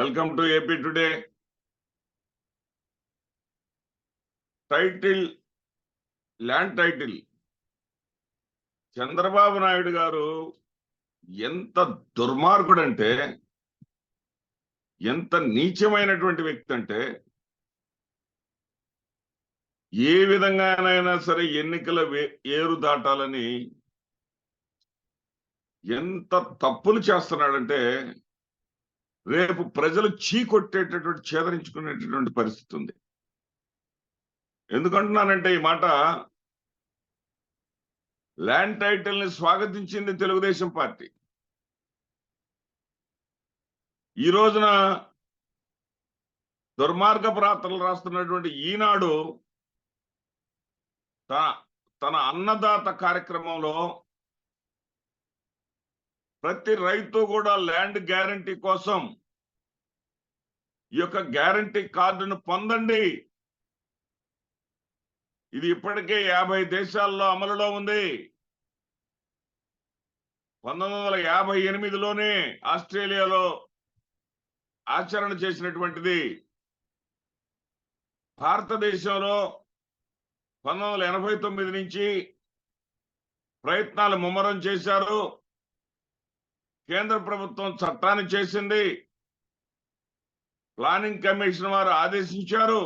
Welcome to AP today. Title, land title. Chandrababu Naidu గారు ఎంత దుర్మార్గుడంటే, ఎంత నీచమైనటువంటి వ్యక్తి అంటే, ఏ విధంగానైనా సరే ఎన్నికల ఏరు దాటాలని ఎంత తప్పులు చేస్తున్నాడంటే, రేపు ప్రజలు చీకొట్టేటటువంటి ఛేదరించుకునేటటువంటి పరిస్థితి ఉంది. ఎందుకంటున్నానంటే ఈ మాట, ల్యాండ్ టైటిల్ ని స్వాగతించింది తెలుగుదేశం పార్టీ. ఈ రోజున దుర్మార్గపు రాత్రలు రాస్తున్నటువంటి ఈనాడు తన అన్నదాత కార్యక్రమంలో ప్రతి రైతు కూడా ల్యాండ్ గ్యారంటీ కోసం ఈ యొక్క గ్యారంటీ కార్డును పొందండి. ఇది ఇప్పటికే 50 దేశాల్లో అమలులో ఉంది. 1958లోనే ఆస్ట్రేలియాలో ఆచరణ చేసినటువంటిది. భారతదేశంలో 1989 నుంచి ప్రయత్నాలు ముమ్మరం చేశారు. కేంద్ర ప్రభుత్వం చట్టాన్ని చేసింది. ప్లానింగ్ కమిషన్ వారు ఆదేశించారు.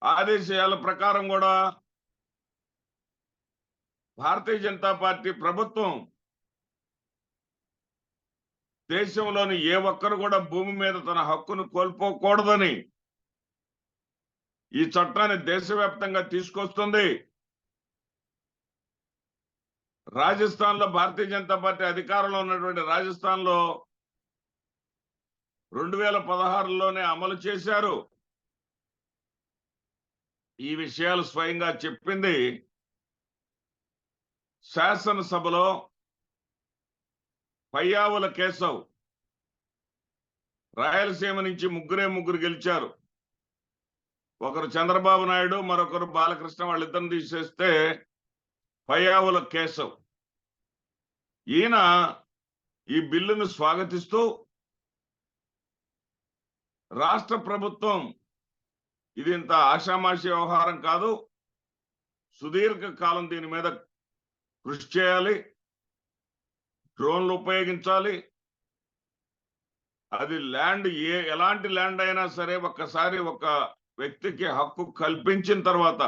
ఆదేశాల ప్రకారం కూడా భారతీయ జనతా పార్టీ ప్రభుత్వం దేశంలోని ఏ ఒక్కరు కూడా భూమి మీద తన హక్కును కోల్పోకూడదని ఈ చట్టాన్ని దేశవ్యాప్తంగా తీసుకొస్తుంది. రాజస్థాన్ లో భారతీయ జనతా పార్టీ అధికారంలో ఉన్నటువంటి రాజస్థాన్ లో 2016లోనే అమలు చేశారు. ఈ విషయాలు స్వయంగా చెప్పింది శాసనసభలో పయ్యావుల కేశవ్. రాయలసీమ నుంచి ముగ్గురు గెలిచారు. ఒకరు చంద్రబాబు నాయుడు, మరొకరు బాలకృష్ణ. వాళ్ళిద్దరిని తీసేస్తే పయ్యావుల కేశవ్. ఈయన ఈ బిల్లును స్వాగతిస్తూ రాష్ట్ర ప్రభుత్వం ఇది ఇంత ఆషామాషి వ్యవహారం కాదు, సుదీర్ఘ కాలం దీని మీద కృషి చేయాలి, డ్రోన్లు ఉపయోగించాలి. అది ల్యాండ్ ఎలాంటి ల్యాండ్ అయినా సరే ఒక్కసారి ఒక వ్యక్తికి హక్కు కల్పించిన తర్వాత,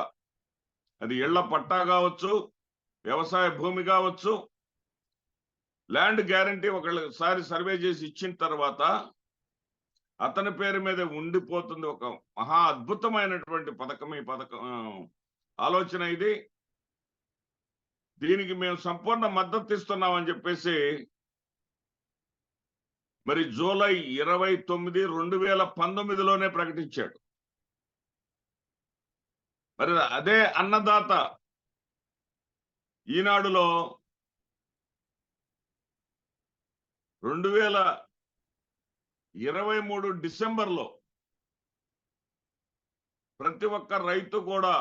అది ఇళ్ల పట్టా కావచ్చు, వ్యవసాయ భూమి కావచ్చు, ల్యాండ్ గ్యారంటీ ఒకసారి సర్వే చేసి ఇచ్చిన తర్వాత అతని పేరు మీద ఉండిపోతుంది. ఒక మహా అద్భుతమైనటువంటి పథకం ఈ పథకం ఆలోచన ఇది. దీనికి మేము సంపూర్ణ మద్దతు ఇస్తున్నామని చెప్పేసి మరి జూలై 29, 2019లోనే ప్రకటించాడు. మరి అదే అన్నదాత ఈనాడులో 2023 డిసెంబర్లో ప్రతి ఒక్క రైతు కూడా,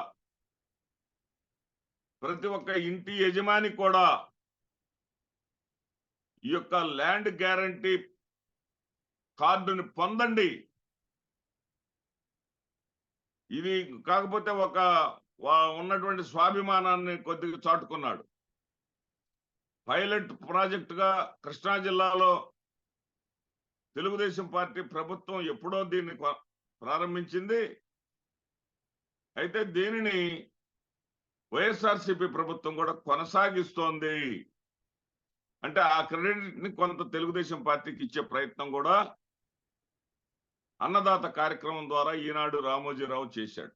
ప్రతి ఒక్క ఇంటి యజమాని కూడా ఈ యొక్క ల్యాండ్ గ్యారంటీ కార్డుని పొందండి. ఇది కాకపోతే ఒక ఉన్నటువంటి స్వాభిమానాన్ని కొద్దిగా చాటుకున్నాడు. పైలట్ ప్రాజెక్టుగా కృష్ణా జిల్లాలో తెలుగుదేశం పార్టీ ప్రభుత్వం ఎప్పుడో దీన్ని ప్రారంభించింది. అయితే దీనిని వైఎస్ఆర్సీపీ ప్రభుత్వం కూడా కొనసాగిస్తోంది. అంటే ఆ క్రెడిట్ ని కొంత తెలుగుదేశం పార్టీకి ఇచ్చే ప్రయత్నం కూడా అన్నదాత కార్యక్రమం ద్వారా ఈనాడు రామోజీరావు చేశాడు.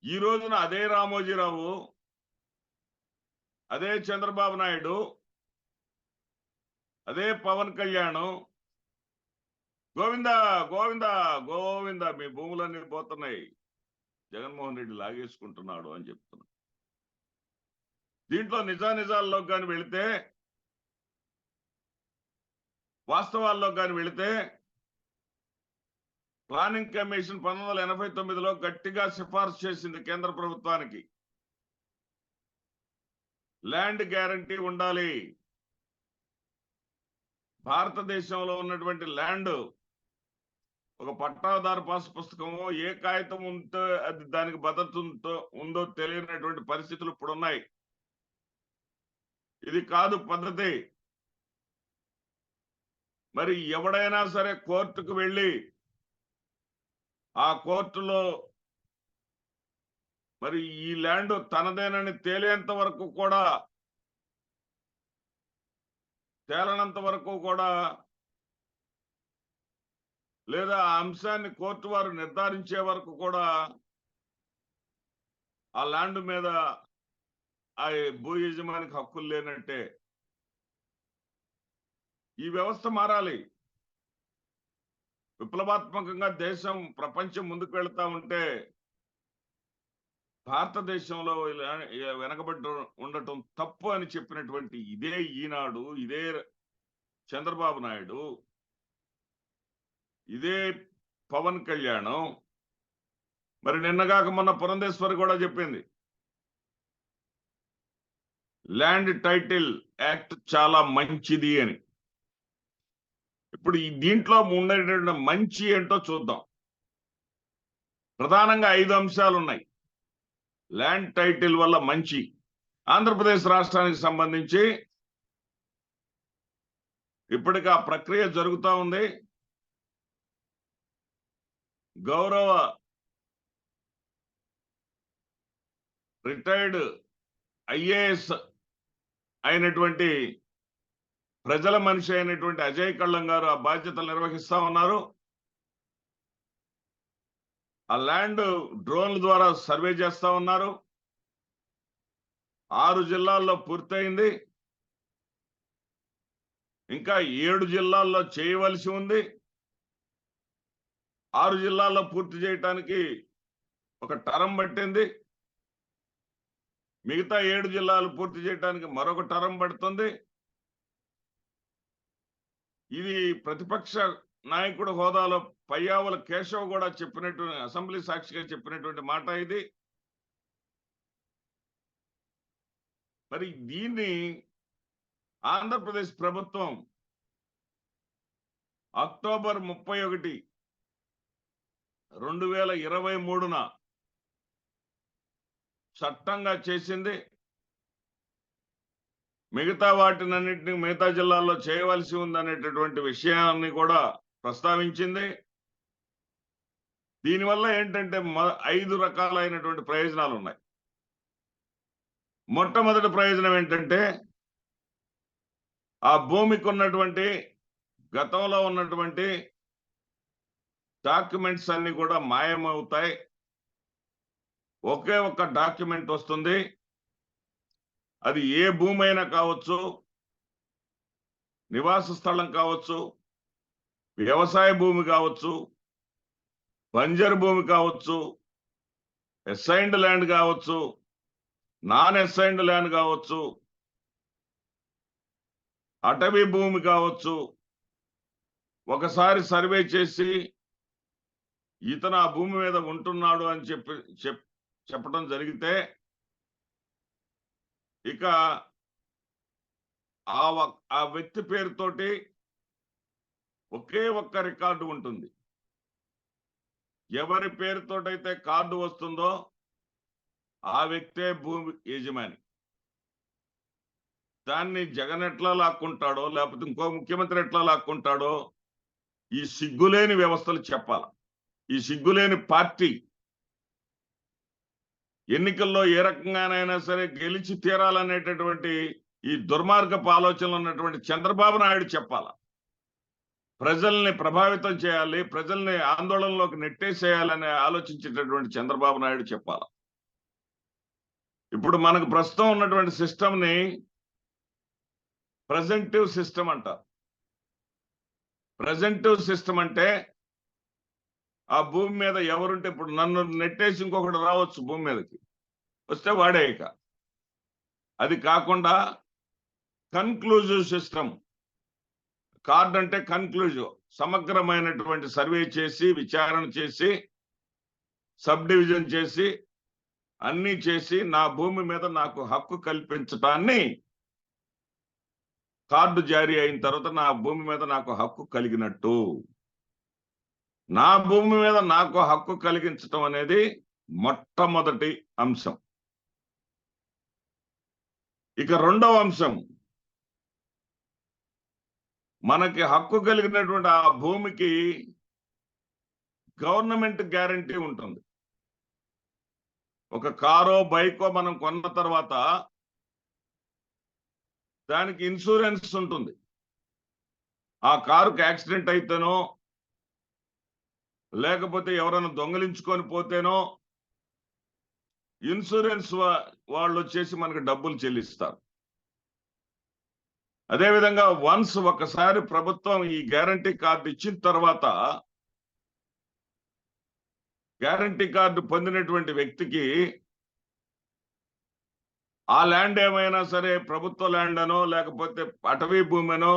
ఈ రోజున అదే రామోజీరావు, అదే చంద్రబాబు నాయుడు, అదే పవన్ కళ్యాణ్ గోవిందా గోవిందా గోవిందా మీ భూములన్నీ పోతున్నాయి, జగన్మోహన్ రెడ్డి లాగేసుకుంటున్నాడు అని చెప్తున్నాడు. దీంట్లో నిజానిజాల్లో కానీ వెళితే, వాస్తవాల్లో కానీ వెళితే, ప్లానింగ్ కమిషన్ 1989లో గట్టిగా సిఫార్సు చేసింది కేంద్ర ప్రభుత్వానికి. ల్యాండ్ గ్యారంటీ ఉండాలి. భారతదేశంలో ఉన్నటువంటి ల్యాండ్ ఒక పట్టాదారు పాస్ పుస్తకమో ఏ కాగితం ఉందో అది దానికి భద్రత ఉందో తెలియనటువంటి పరిస్థితులు ఇప్పుడు ఉన్నాయి. ఇది కాదు పద్ధతి. మరి ఎవడైనా సరే కోర్టుకు వెళ్ళి ఆ కోర్టులో మరి ఈ ల్యాండ్ తనదేనని తేలినంత వరకు కూడా లేదా ఆ అంశాన్ని కోర్టు వారు నిర్ధారించే వరకు కూడా ఆ ల్యాండ్ మీద ఆ భూ యజమానికి హక్కులు లేనంటే ఈ వ్యవస్థ మారాలి. విప్లవాత్మకంగా దేశం ప్రపంచం ముందుకు వెళ్తా ఉంటే భారతదేశంలో వెనకబడి ఉండటం తప్పు అని చెప్పినటువంటి ఇదే ఈనాడు, ఇదే చంద్రబాబు నాయుడు, ఇదే పవన్ కళ్యాణ్, మరి నిన్నగాక మొన్న పురంధేశ్వరి కూడా చెప్పింది ల్యాండ్ టైటిల్ యాక్ట్ చాలా మంచిది అని. ఇప్పుడు దీంట్లో ఉండేటువంటి మంచి ఏంటో చూద్దాం. ప్రధానంగా 5 అంశాలు ఉన్నాయి ల్యాండ్ టైటిల్ వల్ల మంచి. ఆంధ్రప్రదేశ్ రాష్ట్రానికి సంబంధించి ఇప్పటికి ఆ ప్రక్రియ జరుగుతూ ఉంది. గౌరవ రిటైర్డ్ ఐఏఎస్ అయినటువంటి ప్రజల మనిషి అయినటువంటి అజయ్ కల్లం గారు ఆ బాధ్యతలు నిర్వహిస్తా ఉన్నారు. ఆ ల్యాండ్ డ్రోన్ల ద్వారా సర్వే చేస్తా ఉన్నారు. 6 జిల్లాల్లో పూర్తయింది. ఇంకా 7 జిల్లాల్లో చేయవలసి ఉంది. 6 జిల్లాల్లో పూర్తి చేయడానికి ఒక టర్మ్ పట్టింది. మిగతా 7 జిల్లాలు పూర్తి చేయడానికి మరొక టర్మ్ పడుతుంది. ఇది ప్రతిపక్ష నాయకుడు హోదాలో పయ్యావుల కేశవ్ కూడా చెప్పినట్టు అసెంబ్లీ సాక్షిగా చెప్పినటువంటి మాట ఇది. మరి దీన్ని ఆంధ్రప్రదేశ్ ప్రభుత్వం అక్టోబర్ 31, 2023న చట్టంగా చేసింది. మిగతా వాటినన్నింటినీ మిగతా జిల్లాల్లో చేయవలసి ఉందనేటటువంటి విషయాన్ని కూడా ప్రస్తావించింది. దీనివల్ల ఏంటంటే 5 రకాలైనటువంటి ప్రయోజనాలు ఉన్నాయి. మొట్టమొదటి ప్రయోజనం ఏంటంటే ఆ భూమికి ఉన్నటువంటి గతంలో ఉన్నటువంటి డాక్యుమెంట్స్ అన్ని కూడా మాయమవుతాయి. ఒకే ఒక్క డాక్యుమెంట్ వస్తుంది. అది ఏ భూమి అయినా కావచ్చు, నివాస స్థలం కావచ్చు, వ్యవసాయ భూమి కావచ్చు, బంజరు భూమి కావచ్చు, అసైన్డ్ ల్యాండ్ కావచ్చు, నాన్ అసైన్డ్ ల్యాండ్ కావచ్చు, అటవీ భూమి కావచ్చు. ఒకసారి సర్వే చేసి ఇతను ఆ భూమి మీద ఉంటున్నాడు అని చెప్పడం జరిగితే ఇక ఆ వ్యక్తి పేరుతోటి ఒకే ఒక్క రికార్డు ఉంటుంది. ఎవరి పేరుతోటైతే కార్డు వస్తుందో ఆ వ్యక్తే భూమి యజమాని. దాన్ని జగన్ ఎట్లా లాక్కుంటాడో లేకపోతే ఇంకో ముఖ్యమంత్రి ఎట్లా లాక్కుంటాడో ఈ సిగ్గులేని వ్యవస్థలు చెప్పాల. ఈ సిగ్గులేని పార్టీ ఎన్నికల్లో ఏ రకంగానైనా సరే గెలిచి తీరాలనేటటువంటి ఈ దుర్మార్గపు ఆలోచనలు ఉన్నటువంటి చంద్రబాబు నాయుడు చెప్పాల. ప్రజల్ని ప్రభావితం చేయాలి, ప్రజల్ని ఆందోళనలోకి నెట్టేసేయాలని ఆలోచించేటటువంటి చంద్రబాబు నాయుడు చెప్పాల. ఇప్పుడు మనకు ప్రస్తుతం ఉన్నటువంటి సిస్టమ్ని ప్రెజెంటివ్ సిస్టమ్ అంటారు. ప్రెజెంటివ్ సిస్టమ్ అంటే ఆ భూమి మీద ఎవరుంటే ఇప్పుడు నన్ను నెట్టేసి ఇంకొకటి రావచ్చు భూమి మీదకి వస్తే వాడే. ఇక అది కాకుండా కన్క్లూజివ్ సిస్టమ్. కార్డ్ అంటే కన్క్లూజివ్, సమగ్రమైనటువంటి సర్వే చేసి విచారణ చేసి సబ్ డివిజన్ చేసి అన్నీ చేసి నా భూమి మీద నాకు హక్కు కల్పించటాన్ని కార్డు జారీ అయిన తర్వాత నా భూమి మీద నాకు హక్కు కలిగినట్టు. నా భూమి మీద నాకు హక్కు కలిగించటం అనేది మొట్టమొదటి అంశం. ఇక రెండవ అంశం, మనకి హక్కు కలిగినటువంటి ఆ భూమికి గవర్నమెంట్ గ్యారంటీ ఉంటుంది. ఒక కారో బైకో మనం కొన్న తర్వాత దానికి ఇన్సూరెన్స్ ఉంటుంది. ఆ కారుకి యాక్సిడెంట్ అయితేనో లేకపోతే ఎవరైనా దొంగలించుకొని పోతేనో ఇన్సూరెన్స్ వాళ్ళు వచ్చేసి మనకి డబ్బులు చెల్లిస్తారు. అదేవిధంగా వన్స్ ఒకసారి ప్రభుత్వం ఈ గ్యారంటీ కార్డు ఇచ్చిన తర్వాత గ్యారంటీ కార్డు పొందినటువంటి వ్యక్తికి ఆ ల్యాండ్ ఏమైనా సరే ప్రభుత్వ ల్యాండ్ అనో లేకపోతే అటవీ భూమినో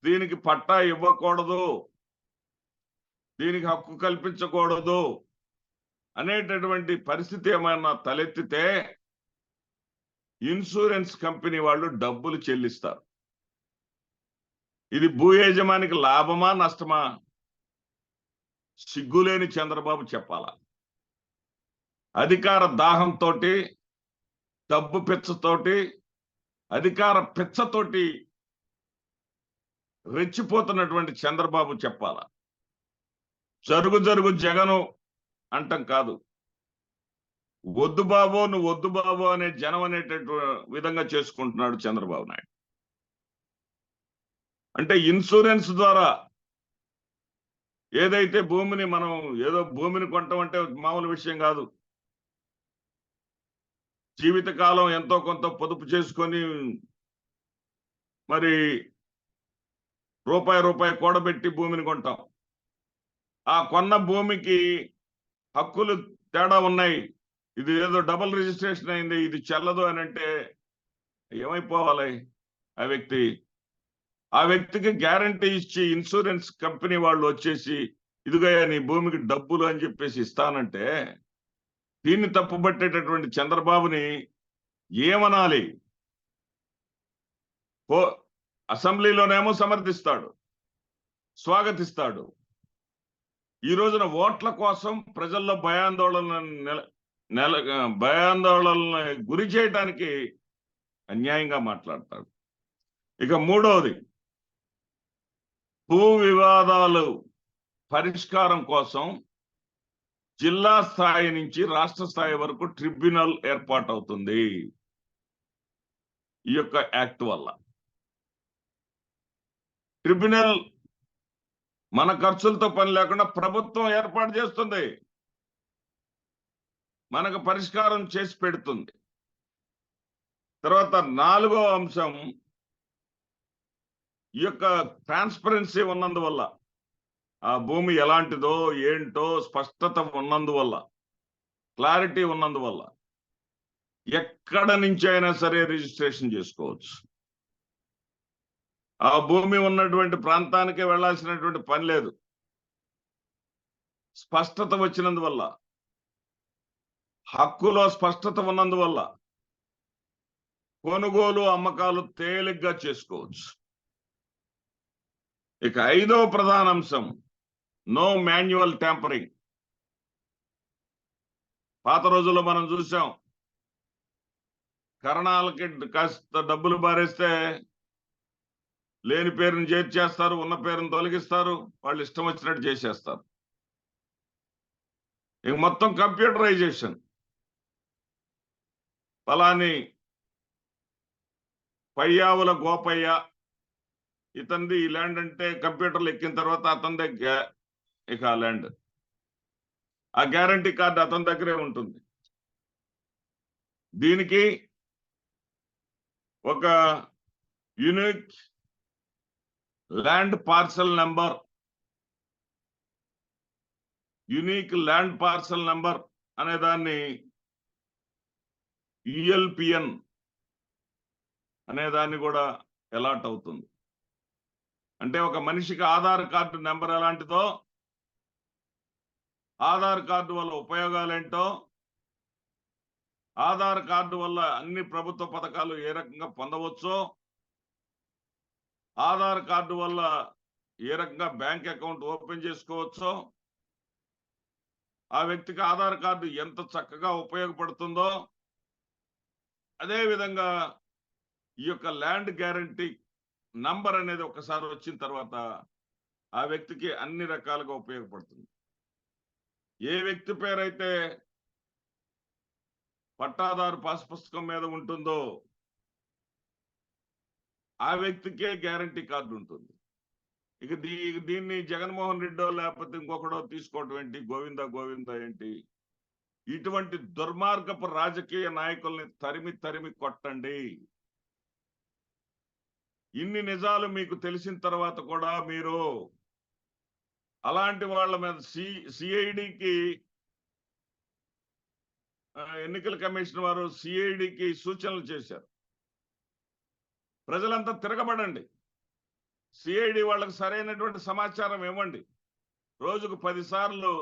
దీనికి పట్టా ఇవ్వకూడదు, దీనికి హక్కు కల్పించకూడదు అనేటటువంటి పరిస్థితి ఏమైనా తలెత్తితే ఇన్సూరెన్స్ కంపెనీ వాళ్ళు డబ్బులు చెల్లిస్తారు. ఇది భూ యజమానికి లాభమా నష్టమా? సిగ్గులేని చంద్రబాబు చెప్పాలా. అధికార దాహంతో, డబ్బు పిచ్చతోటి, అధికార పిచ్చతోటి రెచ్చిపోతున్నటువంటి చంద్రబాబు చెప్పాలా. జరుగు జగను అంటం కాదు, వద్దు బాబో నువ్వు వద్దు బాబో అనే జనం అనేటటువంటి విధంగా చేసుకుంటున్నాడు చంద్రబాబు నాయుడు. అంటే ఇన్సూరెన్స్ ద్వారా ఏదైతే భూమిని మనం ఏదో భూమిని కొంటాం అంటే మామూలు విషయం కాదు. జీవితకాలం ఎంతో కొంత పొదుపు చేసుకొని మరి రూపాయి కూడబెట్టి భూమిని కొంటాం. ఆ కొన్న భూమికి హక్కులు తేడా ఉన్నాయి, ఇది ఏదో డబుల్ రిజిస్ట్రేషన్ అయింది, ఇది చెల్లదు అని అంటే ఏమైపోవాలి ఆ వ్యక్తి? ఆ వ్యక్తికి గ్యారంటీ ఇచ్చి ఇన్సూరెన్స్ కంపెనీ వాళ్ళు వచ్చేసి ఇదిగా నీ భూమికి డబ్బులు అని చెప్పేసి ఇస్తానంటే దీన్ని తప్పుపట్టేటటువంటి చంద్రబాబుని ఏమనాలి? అసెంబ్లీలోనేమో సమర్థిస్తాడు, స్వాగతిస్తాడు. ఈ రోజున ఓట్ల కోసం ప్రజల్లో భయాందోళన గురి చేయడానికి అన్యాయంగా మాట్లాడతాడు. ఇక మూడవది, భూ వివాదాలు పరిష్కారం కోసం జిల్లా స్థాయి నుంచి రాష్ట్ర స్థాయి వరకు ట్రిబ్యునల్ ఏర్పాటవుతుంది ఈ యొక్క యాక్ట్ వల్ల. ట్రిబ్యునల్ మన ఖర్చులతో పని లేకుండా ప్రభుత్వం ఏర్పాటు చేస్తుంది, మనకు పరిష్కారం చేసి పెడుతుంది. తర్వాత నాలుగో అంశం, ఈ యొక్క ట్రాన్స్పరెన్సీ ఉన్నందువల్ల, ఆ భూమి ఎలాంటిదో ఏంటో స్పష్టత ఉన్నందువల్ల, క్లారిటీ ఉన్నందువల్ల ఎక్కడ నుంచి అయినా సరే రిజిస్ట్రేషన్ చేసుకోవచ్చు. ఆ భూమి ఉన్నటువంటి ప్రాంతానికే వెళ్లాల్సినటువంటి పని లేదు. స్పష్టత వచ్చినందువల్ల, హక్కులో స్పష్టత ఉన్నందువల్ల కొనుగోలు అమ్మకాలు తేలిగ్గా చేసుకోవచ్చు. ఇక ఐదవ ప్రధాన అంశం, నో మాన్యువల్ ట్యాంపరింగ్. పాత రోజుల్లో మనం చూసాం, కరణాలకి కాస్త డబ్బులు బారేస్తే లేని పేరుని చేర్చేస్తారు, ఉన్న పేరును తొలగిస్తారు, వాళ్ళు ఇష్టం వచ్చినట్టు చేసేస్తారు. ఇక మొత్తం కంప్యూటరైజేషన్. ఫలాని పయ్యావుల గోపయ్య, ఇతంది ఈ ల్యాండ్ అంటే కంప్యూటర్లు ఎక్కిన తర్వాత అతనిదే ఇక ఆ ల్యాండ్, ఆ గ్యారంటీ కార్డు అతని దగ్గరే ఉంటుంది. దీనికి ఒక యూనిక్ ల్యాండ్ పార్సల్ నెంబర్ అనే దాన్ని యుఎల్పిఎన్ అనే దాన్ని కూడా అలాట్ అవుతుంది. అంటే ఒక మనిషికి ఆధార్ కార్డు నెంబర్ ఎలాంటిదో, ఆధార్ కార్డు వల్ల ఉపయోగాలేంటో, ఆధార్ కార్డు వల్ల అన్ని ప్రభుత్వ పథకాలు ఏ రకంగా పొందవచ్చో, ఆధార్ కార్డు వల్ల ఏ రకంగా బ్యాంక్ అకౌంట్ ఓపెన్ చేసుకోవచ్చో, ఆ వ్యక్తికి ఆధార్ కార్డు ఎంత చక్కగా ఉపయోగపడుతుందో, అదే విధంగా ఈ యొక్క ల్యాండ్ గ్యారంటీ నంబర్ అనేది ఒకసారి వచ్చిన తర్వాత ఆ వ్యక్తికి అన్ని రకాలుగా ఉపయోగపడుతుంది. ఏ వ్యక్తి పేరైతే పట్టాదారు పాస్ పుస్తకం మీద ఉంటుందో ఆ వ్యక్తికే గ్యారంటీ కార్డు ఉంటుంది. ఇక దీన్ని జగన్మోహన్ రెడ్డో లేకపోతే ఇంకొకడో తీసుకోవటం ఏంటి, గోవిందా ఏంటి? ఇటువంటి దుర్మార్గపు రాజకీయ నాయకుల్ని తరిమి తరిమి కొట్టండి. ఇన్ని నిజాలు మీకు తెలిసిన తర్వాత కూడా మీరు అలాంటి వాళ్ళ మీద సిఐడికి ఎన్నికల కమిషన్ వారు సిఐడికి సూచనలు చేశారు. ప్రజలంతా తిరగబడండి, సిఐడి వాళ్ళకి సరైనటువంటి సమాచారం ఇవ్వండి. రోజుకు 10 సార్లు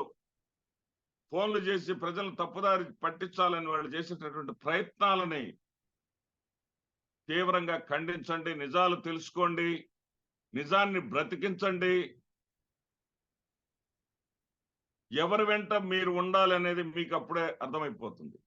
ఫోన్లు చేసి ప్రజలను తప్పుదారి పట్టించాలని వాళ్ళు చేసేటటువంటి ప్రయత్నాలని తీవ్రంగా ఖండించండి. నిజాలు తెలుసుకోండి, నిజాన్ని బ్రతికించండి. ఎవరి వెంట మీరు ఉండాలి అనేది మీకు అప్పుడే అర్థమైపోతుంది.